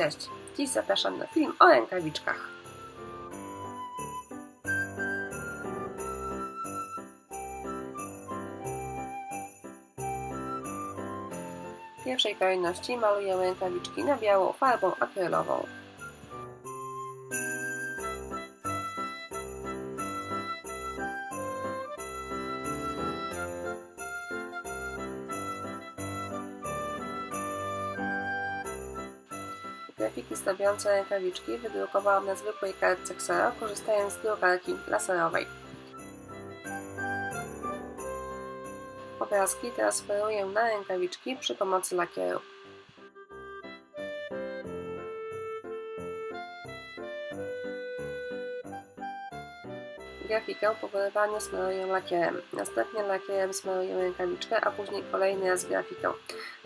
Cześć! Dziś zapraszam na film o rękawiczkach. W pierwszej kolejności maluję rękawiczki na biało farbą akrylową. Grafiki zdobiące rękawiczki wydrukowałam na zwykłej kartce Xero, korzystając z drukarki laserowej. Obrazki transferuję na rękawiczki przy pomocy lakieru. Grafikę po wyrywaniu smaruję lakierem. Następnie lakierem smaruję rękawiczkę, a później kolejny raz grafikę.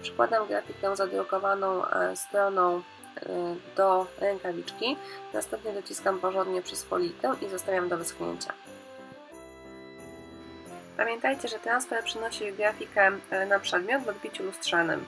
Przykładam grafikę zadrukowaną stroną do rękawiczki, następnie dociskam porządnie przez folijkę i zostawiam do wyschnięcia. Pamiętajcie, że transfer przynosi grafikę na przedmiot w odbiciu lustrzanym.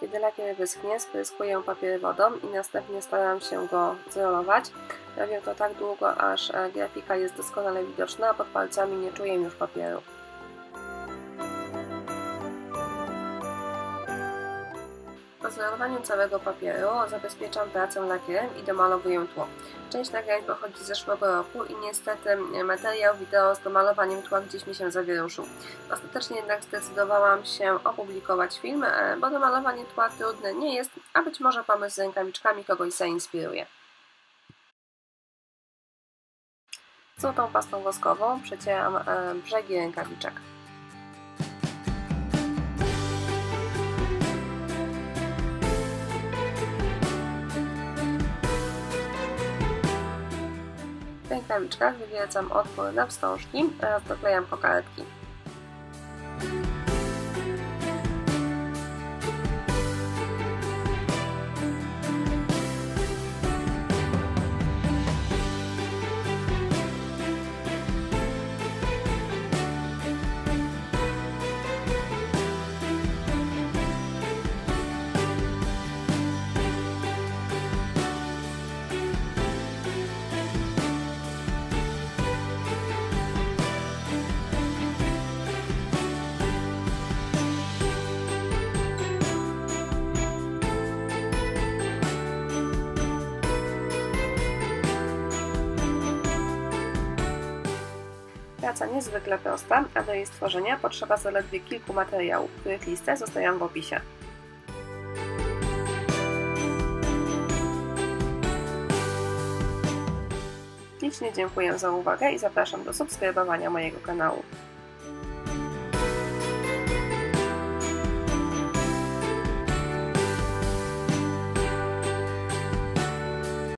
Kiedy lakier wyschnie, spryskuję papier wodą i następnie staram się go zrolować. Robię to tak długo, aż grafika jest doskonale widoczna, a pod palcami nie czuję już papieru. Po zrolowaniu całego papieru zabezpieczam pracę lakierem i domalowuję tło. Część nagrań pochodzi z zeszłego roku i niestety materiał wideo z domalowaniem tła gdzieś mi się zawieruszył. Ostatecznie jednak zdecydowałam się opublikować film, bo domalowanie tła trudne nie jest, a być może pomysł z rękawiczkami kogoś zainspiruje. Złotą pastą woskową przecieram brzegi rękawiczek. W rękawiczkach wywiercam otwór na wstążki oraz doklejam kokardki. Praca niezwykle prosta, a do jej stworzenia potrzeba zaledwie kilku materiałów, których listę zostawiam w opisie. Ślicznie dziękuję za uwagę i zapraszam do subskrybowania mojego kanału.